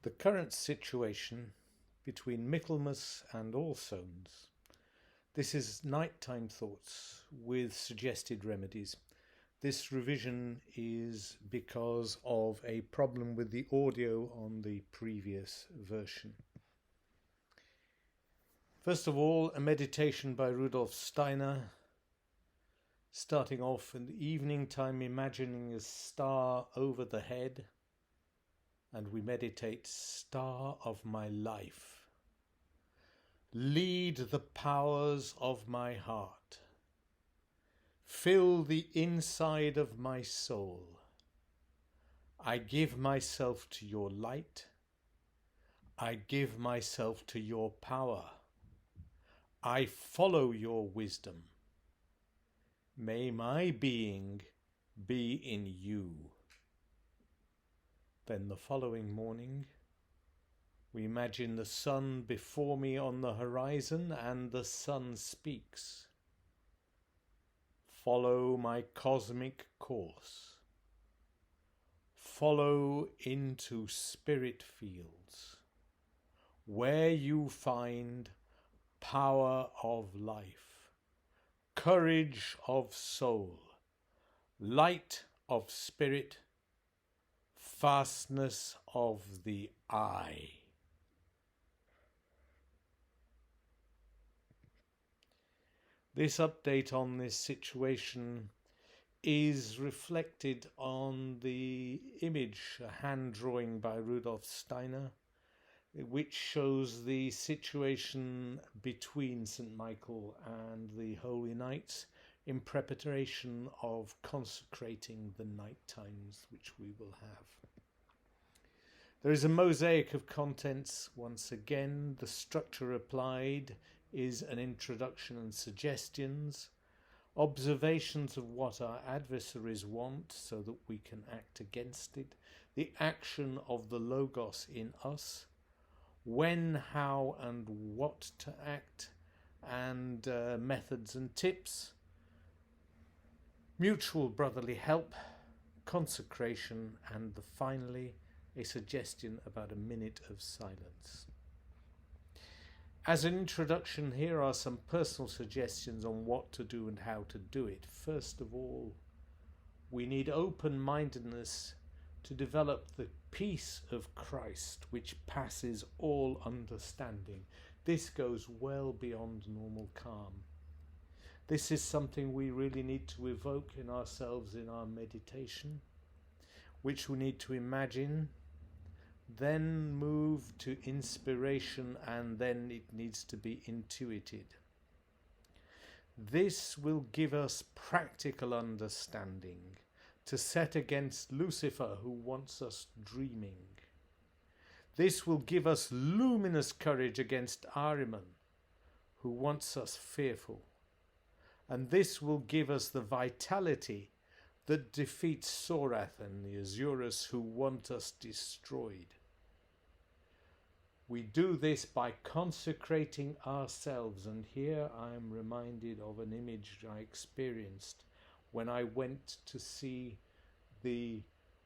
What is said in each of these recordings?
the current situation between Michaelmas and All Souls. This is nighttime thoughts with suggested remedies. This revision is because of a problem with the audio on the previous version. First of all, a meditation by Rudolf Steiner, starting off in the evening time, imagining a star over the head, and we meditate, Star of my life, lead the powers of my heart, fill the inside of my soul. I give myself to your light. I give myself to your power. I follow your wisdom. May my being be in you. Then the following morning, we imagine the sun before me on the horizon, and the sun speaks. Follow my cosmic course. Follow into spirit fields, where you find power of life, courage of soul, light of spirit, fastness of the eye. This update on this situation is reflected on the image, a hand drawing by Rudolf Steiner, which shows the situation between St. Michael and the Holy Knights in preparation of consecrating the night times which we will have. There is a mosaic of contents. Once again, the structure applied is an introduction and suggestions, observations of what our adversaries want so that we can act against it, the action of the Logos in us, when, how and what to act, and methods and tips, mutual brotherly help, consecration, and finally a suggestion about a minute of silence. As an introduction, here are some personal suggestions on what to do and how to do it. First of all, we need open-mindedness to develop the peace of Christ, which passes all understanding. This goes well beyond normal calm. This is something we really need to evoke in ourselves in our meditation, which we need to imagine, then move to inspiration, and then it needs to be intuited. This will give us practical understanding to set against Lucifer, who wants us dreaming. This will give us luminous courage against Ahriman, who wants us fearful. And this will give us the vitality that defeats Sorath and the Azurus, who want us destroyed. We do this by consecrating ourselves, and here I am reminded of an image I experienced when I went to see the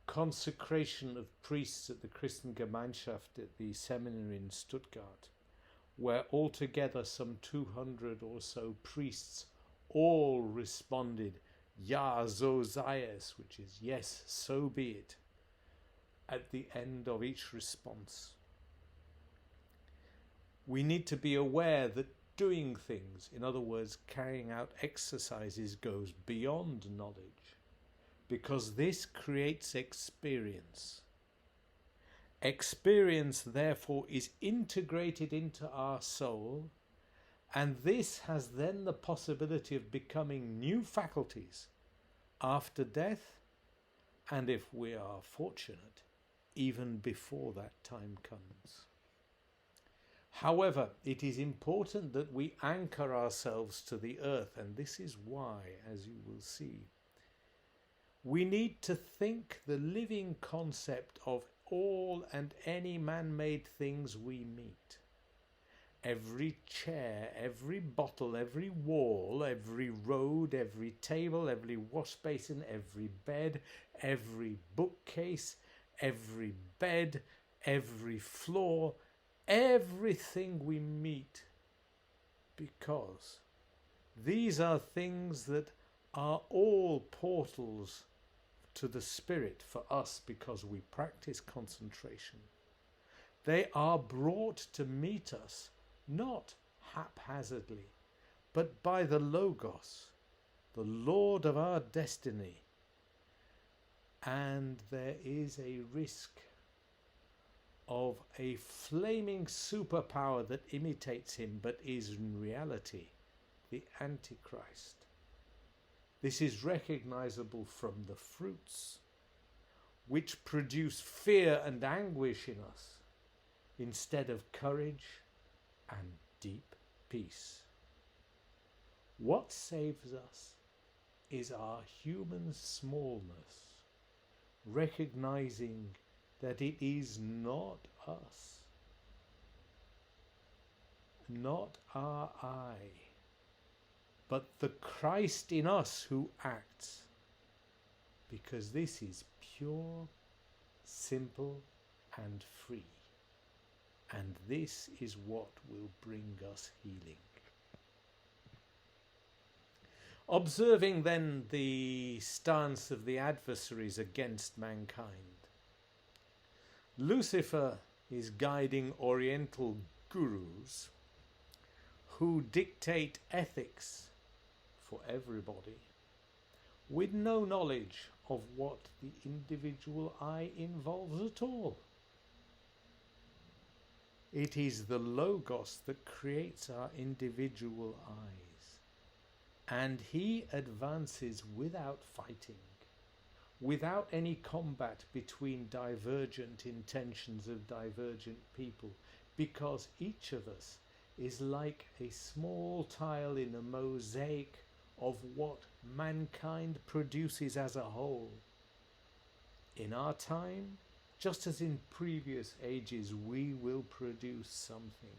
consecration of priests at the Christengemeinschaft at the seminary in Stuttgart, where altogether some 200 or so priests all responded, Ja, so sei es, which is yes, so be it, at the end of each response. We need to be aware that doing things, in other words, carrying out exercises, goes beyond knowledge, because this creates experience. Experience, therefore, is integrated into our soul, and this has then the possibility of becoming new faculties after death, and if we are fortunate, even before that time comes. However, it is important that we anchor ourselves to the earth, and this is why, as you will see, we need to think the living concept of all and any man-made things we meet. Every chair, every bottle, every wall, every road, every table, every wash basin, every bed, every bookcase, every bed, every flaw, everything we meet, because these are things that are all portals to the Spirit for us because we practice concentration. They are brought to meet us, not haphazardly, but by the Logos, the Lord of our destiny. And there is a risk of a flaming superpower that imitates him but is in reality the Antichrist. This is recognizable from the fruits, which produce fear and anguish in us instead of courage and deep peace. What saves us is our human smallness, recognizing that it is not us, not our I, but the Christ in us who acts, because this is pure, simple, and free. And this is what will bring us healing. Observing then the stance of the adversaries against mankind, Lucifer is guiding Oriental gurus who dictate ethics for everybody with no knowledge of what the individual I involves at all. It is the Logos that creates our individual eyes, and he advances without fighting, without any combat between divergent intentions of divergent people, because each of us is like a small tile in a mosaic of what mankind produces as a whole. In our time, just as in previous ages, we will produce something,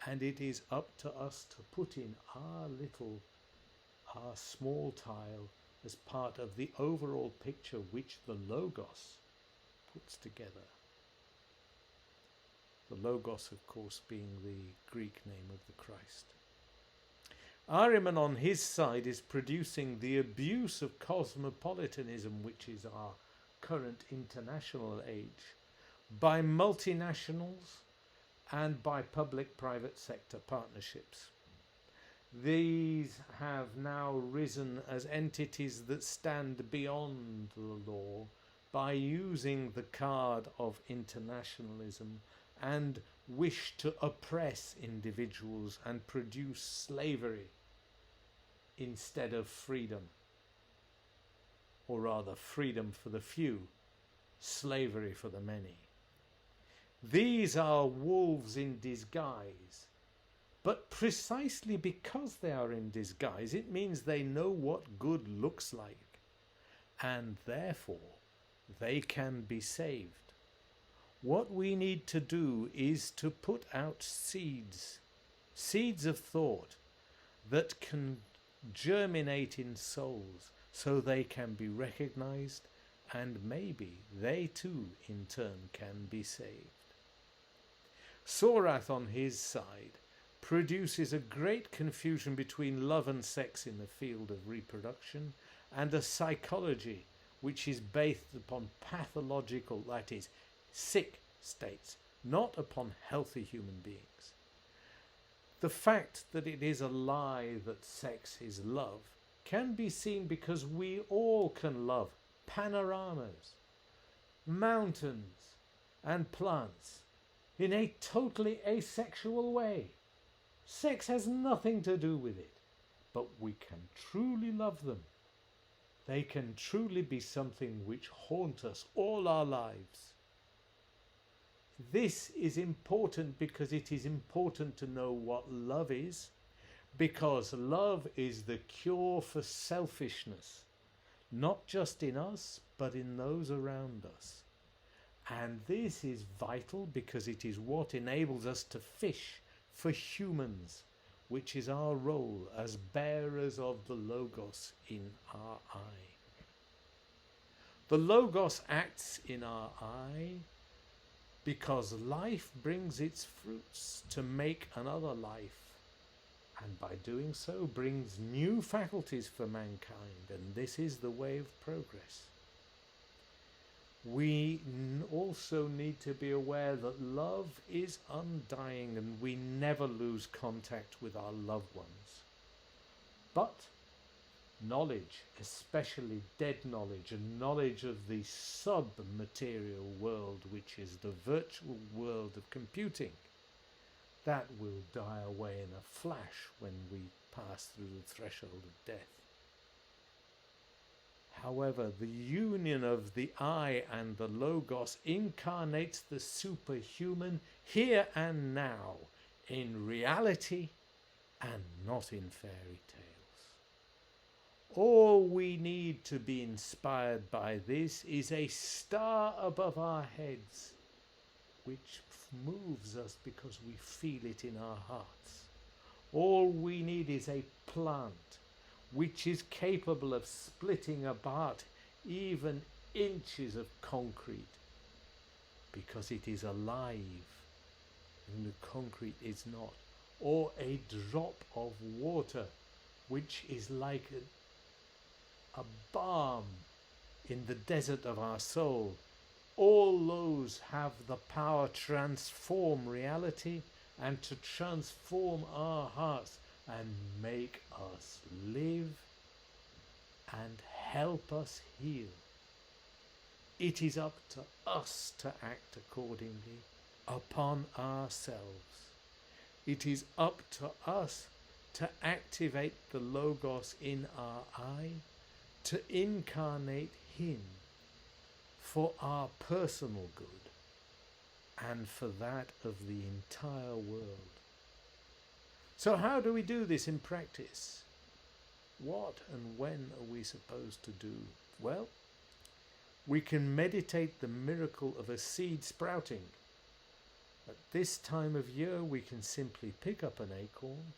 and it is up to us to put in our small tile as part of the overall picture which the Logos puts together. The Logos, of course, being the Greek name of the Christ. Ahriman on his side is producing the abuse of cosmopolitanism, which is our current international age, by multinationals and by public-private sector partnerships. These have now risen as entities that stand beyond the law by using the card of internationalism and wish to oppress individuals and produce slavery instead of freedom, or rather freedom for the few, slavery for the many. These are wolves in disguise, but precisely because they are in disguise, it means they know what good looks like, and therefore they can be saved. What we need to do is to put out seeds of thought that can germinate in souls so they can be recognized, and maybe they too in turn can be saved. Sorath on his side produces a great confusion between love and sex in the field of reproduction, and a psychology which is based upon pathological, that is, sick states, not upon healthy human beings. The fact that it is a lie that sex is love can be seen because we all can love panoramas, mountains, and plants in a totally asexual way. Sex has nothing to do with it, but we can truly love them. They can truly be something which haunt us all our lives. This is important because it is important to know what love is, because love is the cure for selfishness, not just in us, but in those around us. And this is vital because it is what enables us to fish for humans, which is our role as bearers of the Logos in our eye. The Logos acts in our eye because life brings its fruits to make another life, and by doing so brings new faculties for mankind, and this is the way of progress. We also need to be aware that love is undying and we never lose contact with our loved ones. But knowledge, especially dead knowledge and knowledge of the sub-material world, which is the virtual world of computing, that will die away in a flash when we pass through the threshold of death. However, the union of the I and the Logos incarnates the superhuman here and now, in reality and not in fairy tales. All we need to be inspired by this is a star above our heads, which moves us because we feel it in our hearts. All we need is a plant which is capable of splitting apart even inches of concrete because it is alive and the concrete is not. Or a drop of water which is like a balm in the desert of our soul. All those have the power to transform reality and to transform our hearts and make us live and help us heal. It is up to us to act accordingly upon ourselves. It is up to us to activate the Logos in our I, to incarnate Him for our personal good and for that of the entire world. So how do we do this in practice? What and when are we supposed to do? Well, we can meditate the miracle of a seed sprouting. At this time of year, we can simply pick up an acorn,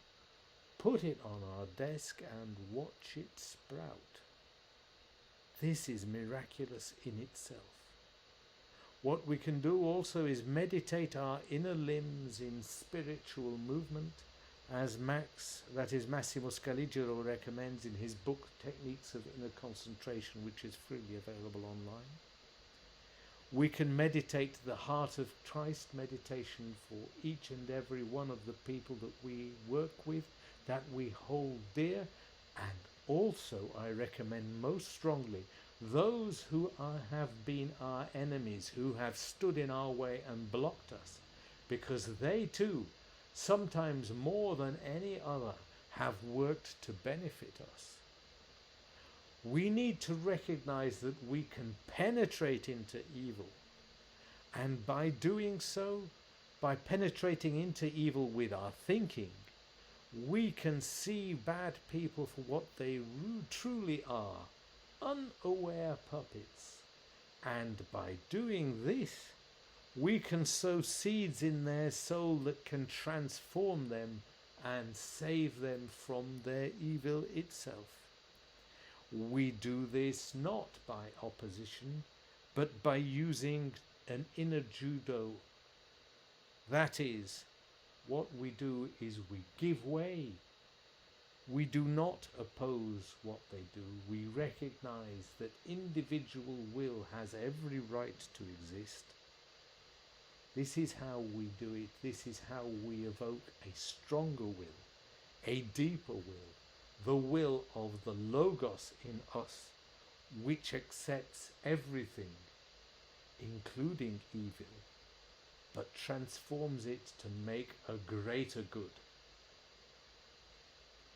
put it on our desk and watch it sprout. This is miraculous in itself. What we can do also is meditate our inner limbs in spiritual movement, as Massimo Scaligero recommends in his book Techniques of Inner Concentration, which is freely available online. We can meditate the Heart of Christ meditation for each and every one of the people that we work with, that we hold dear, and also I recommend most strongly those who have been our enemies, who have stood in our way and blocked us, because they too, sometimes more than any other, have worked to benefit us. We need to recognize that we can penetrate into evil, and by doing so, by penetrating into evil with our thinking, we can see bad people for what they truly are, unaware puppets. And by doing this, we can sow seeds in their soul that can transform them and save them from their evil itself. We do this not by opposition, but by using an inner judo. That is, what we do is we give way. We do not oppose what they do. We recognize that individual will has every right to exist. This is how we do it. This is how we evoke a stronger will, a deeper will, the will of the Logos in us, which accepts everything, including evil, but transforms it to make a greater good.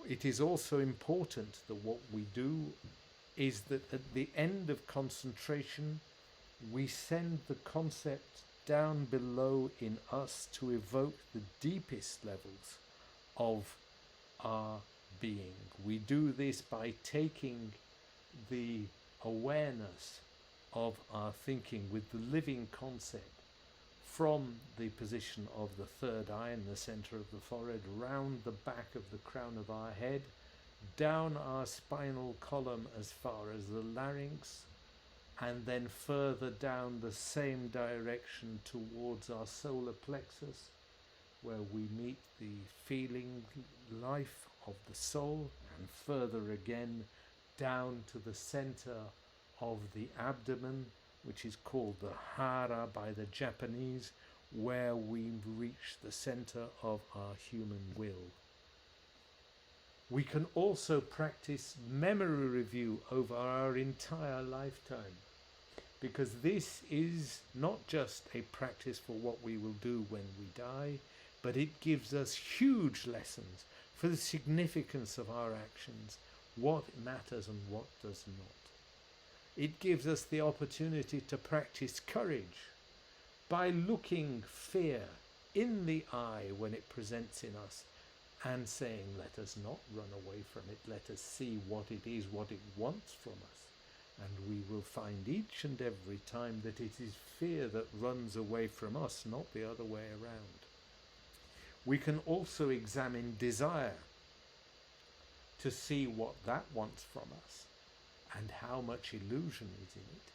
It is also important that what we do is that at the end of concentration, we send the concept down below in us to evoke the deepest levels of our being. We do this by taking the awareness of our thinking with the living concept from the position of the third eye in the center of the forehead, round the back of the crown of our head, down our spinal column as far as the larynx, and then further down the same direction towards our solar plexus, where we meet the feeling life of the soul, and further again down to the center of the abdomen, which is called the hara by the Japanese, where we reach the center of our human will. We can also practice memory review over our entire lifetime, because this is not just a practice for what we will do when we die, but it gives us huge lessons for the significance of our actions, what matters and what does not. It gives us the opportunity to practice courage by looking fear in the eye when it presents in us and saying, let us not run away from it, let us see what it is, what it wants from us. And we will find each and every time that it is fear that runs away from us, not the other way around. We can also examine desire to see what that wants from us and how much illusion is in it,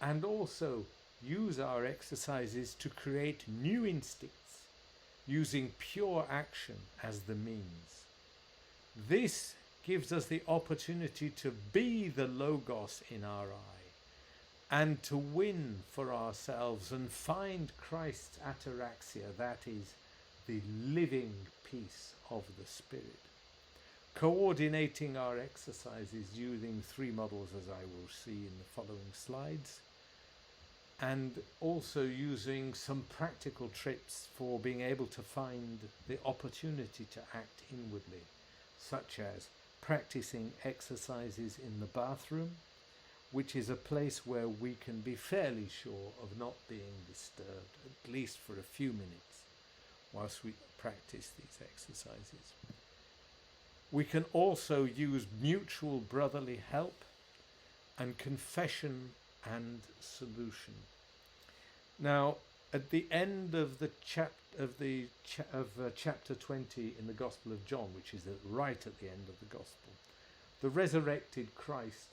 and also use our exercises to create new instincts, using pure action as the means. This gives us the opportunity to be the Logos in our eye and to win for ourselves and find Christ's ataraxia, that is, the living peace of the Spirit. Coordinating our exercises using 3 models, as I will see in the following slides, and also using some practical trips for being able to find the opportunity to act inwardly, such as practicing exercises in the bathroom, which is a place where we can be fairly sure of not being disturbed, at least for a few minutes, whilst we practice these exercises. We can also use mutual brotherly help and confession and solution. Now, at the end of the chapter 20 in the Gospel of John, which is right at the end of the Gospel, the resurrected Christ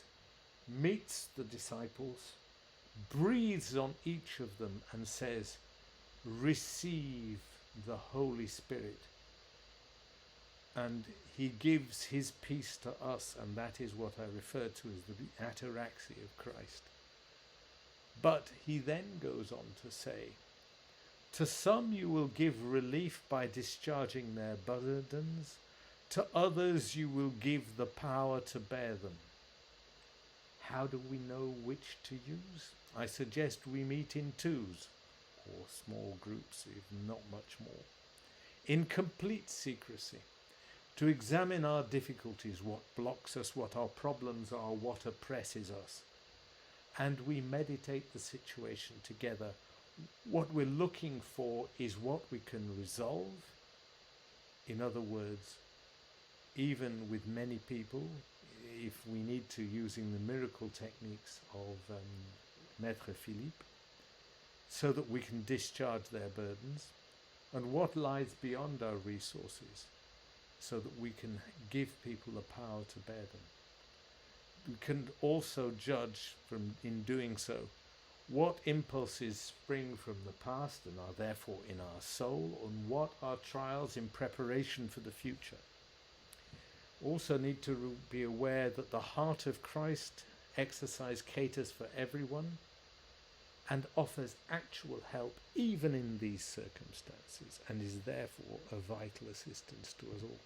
meets the disciples, breathes on each of them and says, "Receive the Holy Spirit." And he gives his peace to us, and that is what I refer to as the ataraxia of Christ. But he then goes on to say, "To some you will give relief by discharging their burdens, to others you will give the power to bear them." How do we know which to use? I suggest we meet in twos, or small groups, if not much more, in complete secrecy, to examine our difficulties, what blocks us, what our problems are, what oppresses us. And we meditate the situation together. What we're looking for is what we can resolve. In other words, even with many people, if we need to, using the miracle techniques of Maître Philippe, so that we can discharge their burdens, and what lies beyond our resources, so that we can give people the power to bear them. We can also judge in doing so what impulses spring from the past and are therefore in our soul, and what are trials in preparation for the future. Also need to be aware that the heart of Christ exercise caters for everyone and offers actual help even in these circumstances, and is therefore a vital assistance to us all.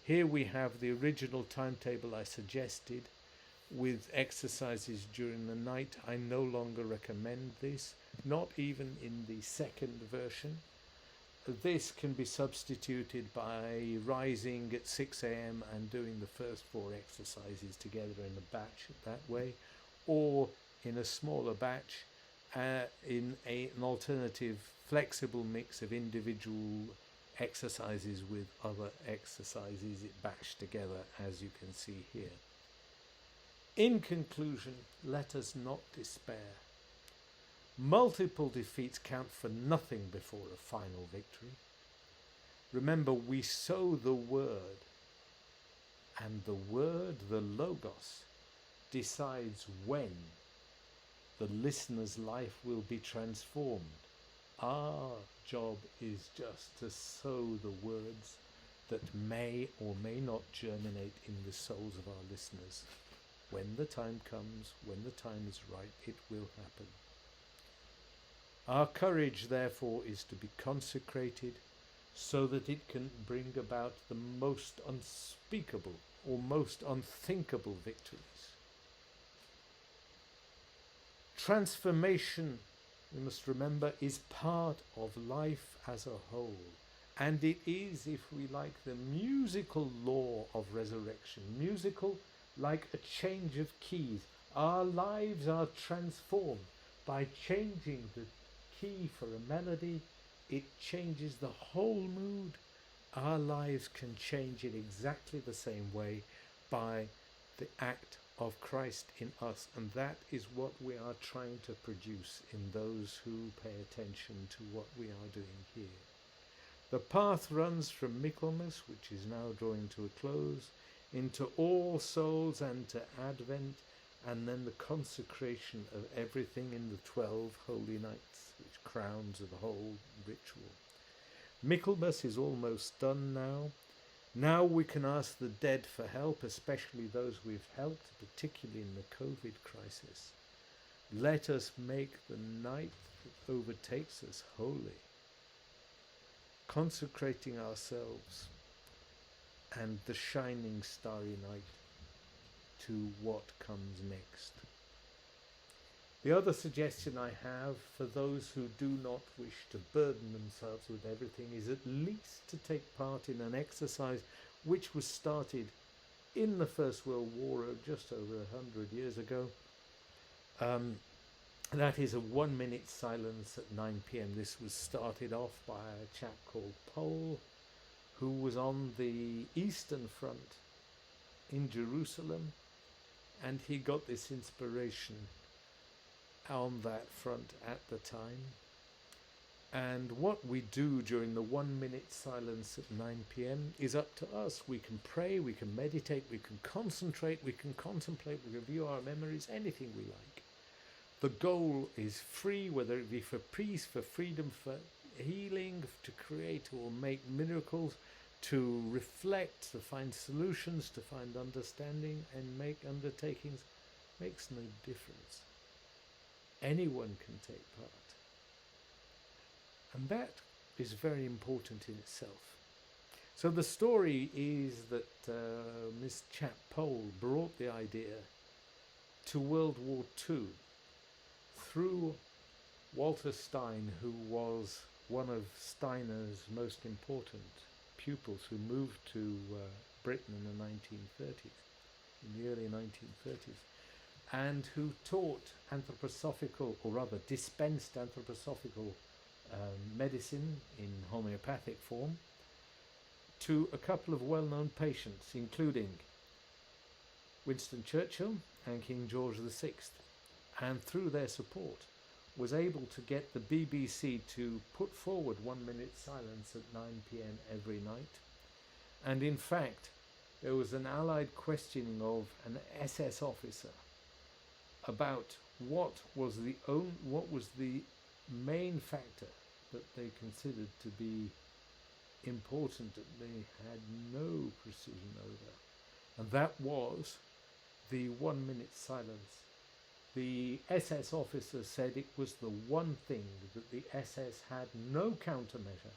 Here we have the original timetable I suggested with exercises during the night. I no longer recommend this, not even in the second version. This can be substituted by rising at 6 a.m. and doing the first 4 exercises together in a batch that way, or in a smaller batch in an alternative flexible mix of individual exercises with other exercises batched together, as you can see here. In conclusion, let us not despair. Multiple defeats count for nothing before a final victory. Remember, we sow the word, and the word, the Logos, decides when the listener's life will be transformed. Our job is just to sow the words that may or may not germinate in the souls of our listeners. When the time comes, when the time is right, it will happen. Our courage, therefore, is to be consecrated so that it can bring about the most unspeakable or most unthinkable victories. Transformation, we must remember, is part of life as a whole. And it is, if we like, the musical law of resurrection. Musical, like a change of keys. Our lives are transformed by changing the key for a melody. It changes the whole mood. Our lives can change in exactly the same way by the act of Christ in us, and that is what we are trying to produce in those who pay attention to what we are doing here. The path runs from Michaelmas, which is now drawing to a close, into All Souls and to Advent, and then the consecration of everything in the 12 holy nights, which crowns the whole ritual. Michaelmas is almost done now. Now we can ask the dead for help, especially those we've helped, particularly in the COVID crisis. Let us make the night that overtakes us holy, consecrating ourselves and the shining starry night to what comes next. The other suggestion I have for those who do not wish to burden themselves with everything is at least to take part in an exercise which was started in the First World War just over 100 years ago. That is a 1 minute silence at 9 p.m. This was started off by a chap called Pole, who was on the Eastern Front in Jerusalem, and he got this inspiration on that front at the time. And what we do during the 1 minute silence at 9 p.m. is up to us. We can pray, we can meditate, we can concentrate, we can contemplate, we review our memories, anything we like. The goal is free, whether it be for peace, for freedom, for healing, to create or make miracles, to reflect, to find solutions, to find understanding and make undertakings. Makes no difference. Anyone can take part. And that is very important in itself. So the story is that this chap Pole brought the idea to World War II through Walter Stein, who was one of Steiner's most important pupils, who moved to Britain in the 1930s, in the early 1930s. And who taught anthroposophical, or rather dispensed anthroposophical medicine in homeopathic form to a couple of well-known patients, including Winston Churchill and King George VI, and through their support was able to get the BBC to put forward 1 minute silence at 9 p.m. every night. And in fact, there was an Allied questioning of an SS officer about what was the main factor that they considered to be important that they had no precision over. And that was the 1 minute silence. The SS officer said it was the one thing that the SS had no countermeasure.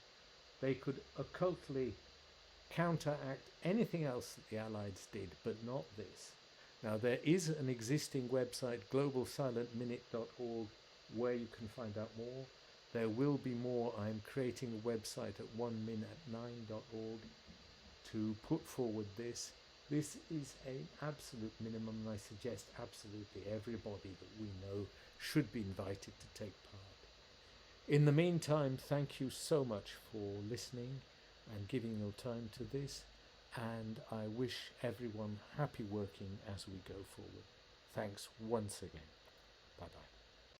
They could occultly counteract anything else that the Allies did, but not this. Now, there is an existing website, globalsilentminute.org, where you can find out more. There will be more. I'm creating a website at 1minute9.org to put forward this. This is an absolute minimum, and I suggest absolutely everybody that we know should be invited to take part. In the meantime, thank you so much for listening and giving your time to this. And I wish everyone happy working as we go forward. Thanks once again.